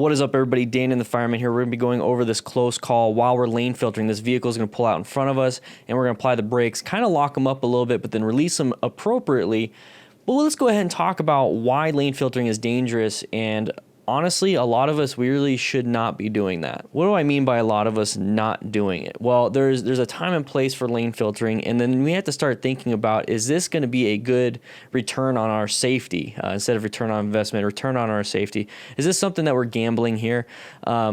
What is up, everybody? DanDanTheFireman here. We're going to be going over this close call while we're lane filtering. This vehicle is going to pull out in front of us, and we're going to apply the brakes, kind of lock them up a little bit, but then release them appropriately. But let's go ahead and talk about why lane filtering is dangerous. And honestly, a lot of us, we really should not be doing that. What do I mean by a lot of us not doing it? Well, there's a time and place for lane filtering, and then we have to start thinking about, is this going to be a good return on our safety instead of return on investment, return on our safety? Is this something that we're gambling here?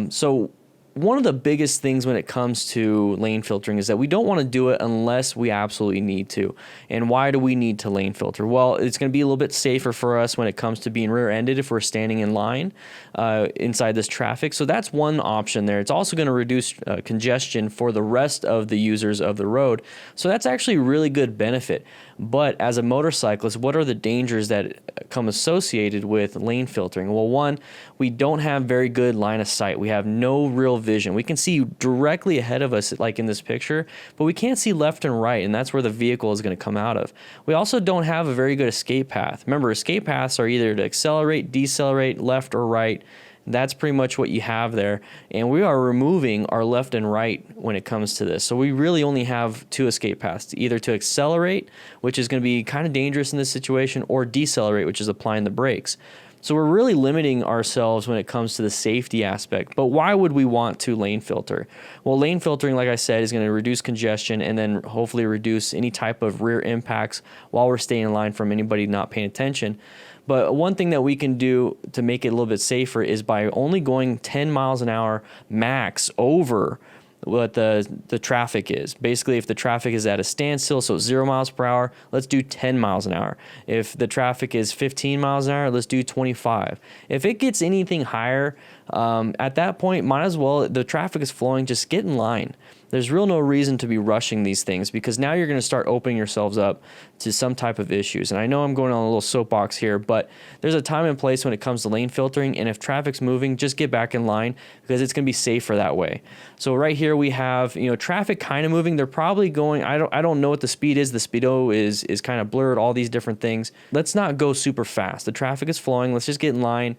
So one of the biggest things when it comes to lane filtering is that we don't want to do it unless we absolutely need to. And why do we need to lane filter? Well, it's going to be a little bit safer for us when it comes to being rear-ended if we're standing in line inside this traffic. So that's one option there. It's also going to reduce congestion for the rest of the users of the road. So that's actually a really good benefit. But as a motorcyclist, what are the dangers that come associated with lane filtering? Well, one, we don't have very good line of sight. We have no real vision. We can see directly ahead of us, like in this picture, but we can't see left and right, and that's where the vehicle is going to come out of. We also don't have a very good escape path. Remember, escape paths are either to accelerate, decelerate, left or right. That's pretty much what you have there. And we are removing our left and right when it comes to this. So we really only have two escape paths, either to accelerate, which is going to be kind of dangerous in this situation, or decelerate, which is applying the brakes. So we're really limiting ourselves when it comes to the safety aspect. But why would we want to lane filter? Well, lane filtering, like I said, is going to reduce congestion and then hopefully reduce any type of rear impacts while we're staying in line from anybody not paying attention. But one thing that we can do to make it a little bit safer is by only going 10 miles an hour max over what the traffic is. Basically, if the traffic is at a standstill, so 0 miles per hour, let's do 10 miles an hour. If the traffic is 15 miles an hour, let's do 25. If it gets anything higher, at that point, might as well, the traffic is flowing, just get in line. There's real no reason to be rushing these things, because now you're going to start opening yourselves up to some type of issues. And I know I'm going on a little soapbox here, but there's a time and place when it comes to lane filtering. And if traffic's moving, just get back in line, because it's going to be safer that way. So right here we have, traffic kind of moving. They're probably going, I don't know what the speed is. The speedo is kind of blurred, all these different things. Let's not go super fast. The traffic is flowing. Let's just get in line.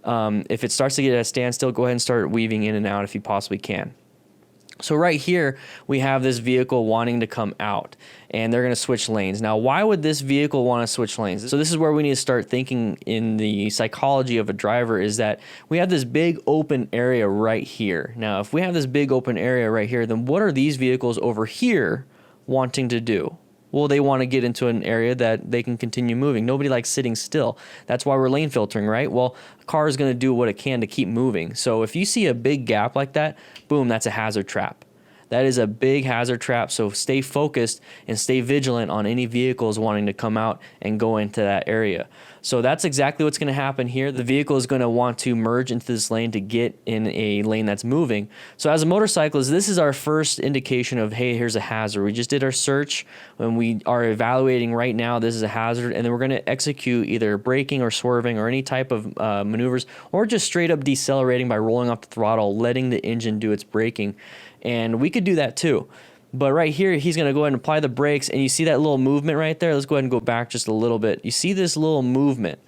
If it starts to get at a standstill, go ahead and start weaving in and out if you possibly can. So right here, we have this vehicle wanting to come out, and they're going to switch lanes. Now, why would this vehicle want to switch lanes? So this is where we need to start thinking in the psychology of a driver, is that we have this big open area right here. Now, if we have this big open area right here, then what are these vehicles over here wanting to do? Well, they want to get into an area that they can continue moving. Nobody likes sitting still. That's why we're lane filtering, right? Well, a car is going to do what it can to keep moving. So if you see a big gap like that, boom, that's a hazard trap. That is a big hazard trap, so stay focused and stay vigilant on any vehicles wanting to come out and go into that area. So that's exactly what's going to happen here. The vehicle is going to want to merge into this lane to get in a lane that's moving. So as a motorcyclist, this is our first indication of, hey, here's a hazard. We just did our search, and we are evaluating right now this is a hazard, and then we're going to execute either braking or swerving or any type of maneuvers, or just straight up decelerating by rolling off the throttle, letting the engine do its braking. And we could do that too. But right here, he's going to go ahead and apply the brakes, and you see that little movement right there? Let's go ahead and go back just a little bit. You see this little movement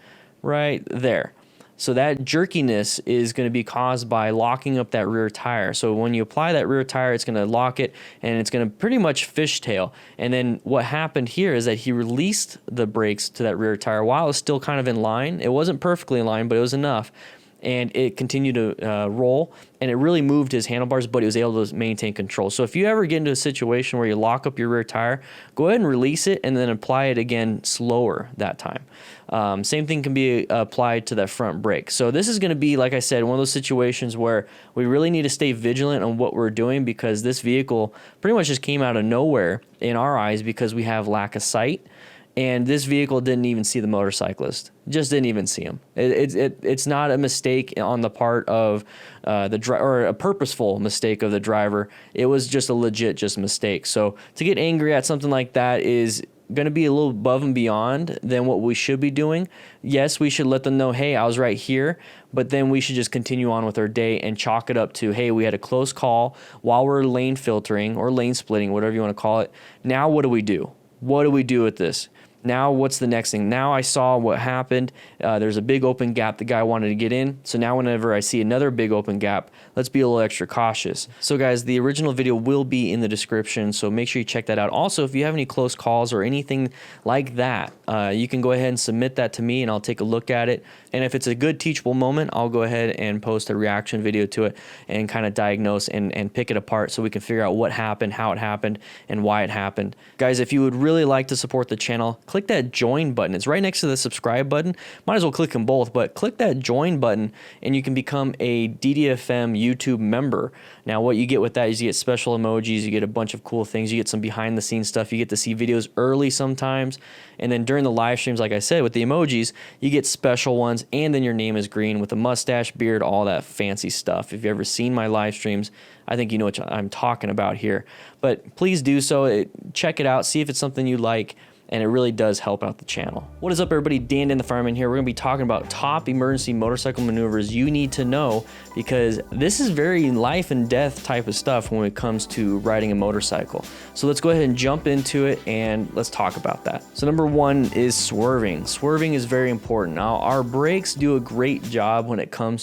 right there. So that jerkiness is going to be caused by locking up that rear tire. So when you apply that rear tire, it's going to lock it, and it's going to pretty much fishtail. And then what happened here is that he released the brakes to that rear tire while it was still kind of in line. It wasn't perfectly in line, but it was enough. And it continued to roll, and it really moved his handlebars, but he was able to maintain control. So if you ever get into a situation where you lock up your rear tire, go ahead and release it and then apply it again slower that time. Same thing can be applied to that front brake. So this is going to be, like I said, one of those situations where we really need to stay vigilant on what we're doing, because this vehicle pretty much just came out of nowhere in our eyes because we have lack of sight. And this vehicle didn't even see the motorcyclist. Just didn't even see him. It's not a mistake on the part of the driver, or a purposeful mistake of the driver. It was just a legit mistake. So to get angry at something like that is going to be a little above and beyond than what we should be doing. Yes, we should let them know, hey, I was right here, but then we should just continue on with our day and chalk it up to, hey, we had a close call while we're lane filtering or lane splitting, whatever you want to call it. Now what do we do? What do we do with this? Now what's the next thing? Now I saw what happened. There's a big open gap the guy wanted to get in. So now whenever I see another big open gap, let's be a little extra cautious. So guys, the original video will be in the description, so make sure you check that out. Also, if you have any close calls or anything like that, you can go ahead and submit that to me and I'll take a look at it. And if it's a good teachable moment, I'll go ahead and post a reaction video to it and kind of diagnose and pick it apart so we can figure out what happened, how it happened, and why it happened. Guys, if you would really like to support the channel, click that join button. It's right next to the subscribe button. Might as well click them both, but click that join button and you can become a DDFM YouTube member. Now what you get with that is you get special emojis, you get a bunch of cool things, you get some behind the scenes stuff, you get to see videos early sometimes, and then during the live streams, like I said, with the emojis, you get special ones, and then your name is green with a mustache, beard, all that fancy stuff. If you've ever seen my live streams, I think you know what I'm talking about here. But please do so, check it out, see if it's something you like, and it really does help out the channel. What is up, everybody? DanDanTheFireman here. We're gonna be talking about top emergency motorcycle maneuvers you need to know, because this is very life and death type of stuff when it comes to riding a motorcycle. So let's go ahead and jump into it and let's talk about that. So number one is swerving. Swerving is very important. Now our brakes do a great job when it comes